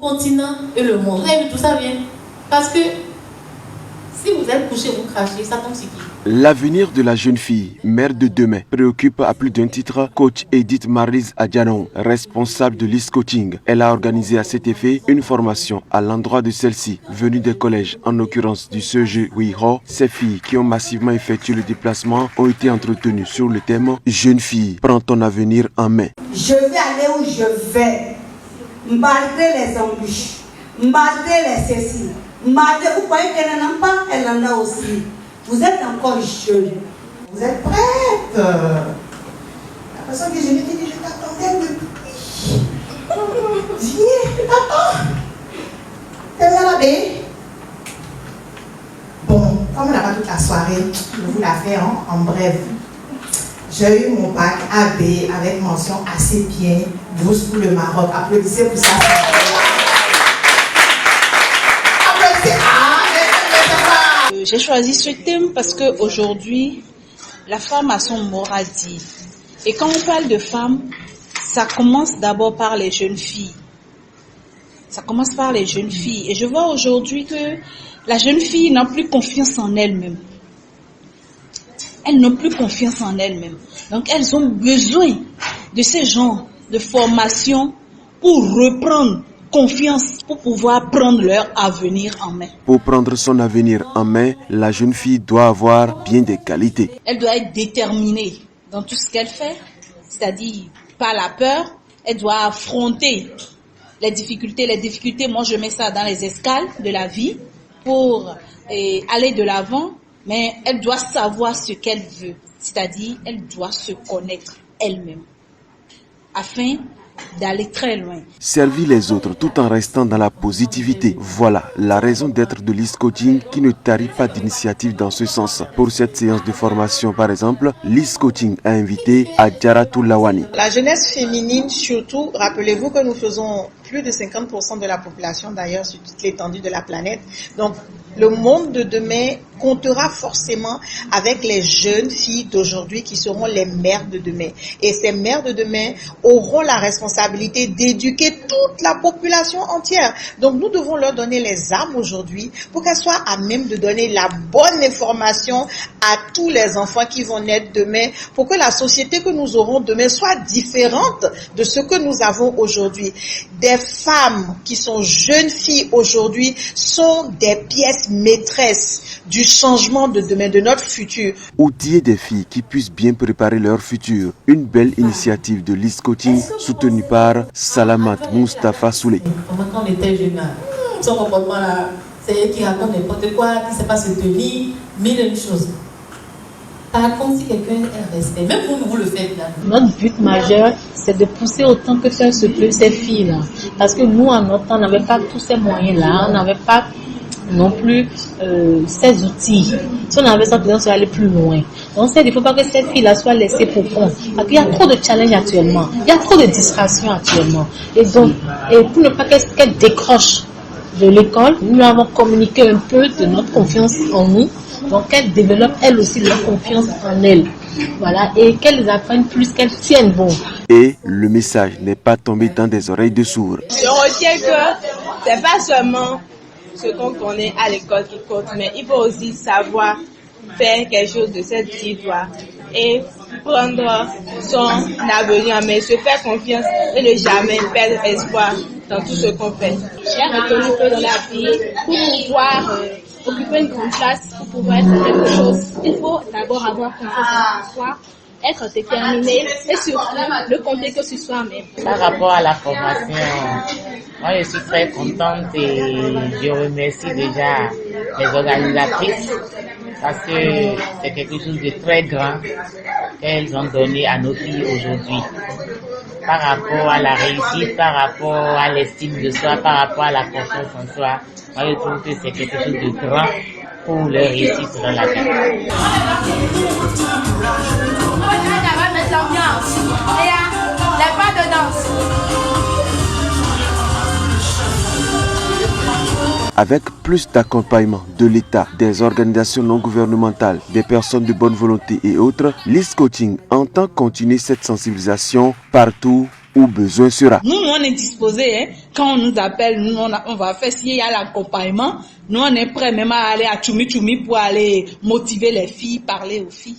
continent et le monde. Vous avez vu d'où ça vient? Parce que si vous êtes couché, vous crachez, ça tombe sur qui? L'avenir de la jeune fille, mère de demain, préoccupe à plus d'un titre coach Edith Maryse Adjanon, responsable de l'East Coaching. Elle a organisé à cet effet une formation à l'endroit de celle-ci, venue des collèges, en l'occurrence du CEG Ouiho. Ces filles qui ont massivement effectué le déplacement ont été entretenues sur le thème « Jeune fille, prends ton avenir en main ». Je vais aller où je vais, malgré les embûches, malgré les cécile, malgré, vous croyez qu'elle n'en a pas, elle en a aussi. Vous êtes encore jeune. Vous êtes prête? La personne que je me dis, je t'attendais depuis. Viens, attends. T'es là, la baie? Bon, comme on n'a pas toute la soirée, je vais vous la faire en bref. J'ai eu mon bac AB avec mention assez bien, 12 pour le Maroc. Applaudissez pour ça. J'ai choisi ce thème parce qu'aujourd'hui, la femme a son mot à dire. Et quand on parle de femmes, ça commence d'abord par les jeunes filles. Ça commence par les jeunes filles. Et je vois aujourd'hui que la jeune fille n'a plus confiance en elle-même. Elles n'ont plus confiance en elles-mêmes. Donc elles ont besoin de ces genres de formation pour reprendre confiance, pour pouvoir prendre leur avenir en main. Pour prendre son avenir en main, la jeune fille doit avoir bien des qualités. Elle doit être déterminée dans tout ce qu'elle fait, c'est-à-dire pas la peur. Elle doit affronter les difficultés. Les difficultés, moi je mets ça dans les escales de la vie pour aller de l'avant, mais elle doit savoir ce qu'elle veut, c'est-à-dire elle doit se connaître elle-même afin d'aller très loin. Servir les autres tout en restant dans la positivité. Voilà la raison d'être de l'East Coaching qui ne tarit pas d'initiative dans ce sens. Pour cette séance de formation, par exemple, l'East Coaching a invité Adjaratou Lawani. La jeunesse féminine, surtout, rappelez-vous que nous faisons plus de 50% de la population d'ailleurs sur toute l'étendue de la planète. Donc, le monde de demain comptera forcément avec les jeunes filles d'aujourd'hui qui seront les mères de demain. Et ces mères de demain auront la responsabilité d'éduquer toute la population entière. Donc nous devons leur donner les armes aujourd'hui pour qu'elles soient à même de donner la bonne information à tous les enfants qui vont naître demain pour que la société que nous aurons demain soit différente de ce que nous avons aujourd'hui. Des femmes qui sont jeunes filles aujourd'hui sont des pièces maîtresses du changement de demain, de notre futur. Outiller des filles qui puissent bien préparer leur futur. Une belle initiative de l'East Coaching soutenue par Salamat Mustafa Souley. Quand on était jeune, son comportement là, c'est elle qui raconte n'importe quoi, qui ne sait pas se tenir, mille et une choses. Par contre, si quelqu'un a un respect, même vous le faites là. Notre but majeur, c'est de pousser autant que faire se peut ces filles-là. Parce que nous, en notre temps, on n'avait pas tous ces moyens-là, on n'avait pas non plus ces outils. Si on avait ça, on serait aller plus loin. Donc, il ne faut pas que ces filles-là soient laissées pour compte. Parce qu'il y a trop de challenges actuellement. Il y a trop de distractions actuellement. Et donc, pour ne pas qu'elles décrochent de l'école, nous avons communiqué un peu de notre confiance en nous. Donc, qu'elles développent elles aussi leur confiance en elles. Voilà. Et qu'elles apprennent plus, qu'elles tiennent bon. Et le message n'est pas tombé dans des oreilles de sourds. Je retiens que c'est pas seulement ce qu'on connaît à l'école qui compte, mais il faut aussi savoir faire quelque chose de cette histoire et prendre son avenir en main, se faire confiance et ne jamais perdre espoir dans tout ce qu'on fait. J'ai retenu que dans la vie, pour pouvoir occuper une grande place, pour pouvoir être quelque chose, il faut d'abord avoir confiance en soi, être déterminé et surtout ne compter que sur soi-même. Par rapport à la formation, moi je suis très contente et je remercie déjà les organisatrices parce que c'est quelque chose de très grand qu'elles ont donné à nos filles aujourd'hui. Par rapport à la réussite, par rapport à l'estime de soi, par rapport à la confiance en soi, moi je trouve que c'est quelque chose de grand pour leur réussite dans la vie. Avec plus d'accompagnement de l'État, des organisations non gouvernementales, des personnes de bonne volonté et autres, l'East Coaching entend continuer cette sensibilisation partout où besoin sera. Nous, on est disposés, hein. Quand on nous appelle, nous, on va faire, s'il y a l'accompagnement, nous, on est prêts même à aller à Tchoumi pour aller motiver les filles, parler aux filles.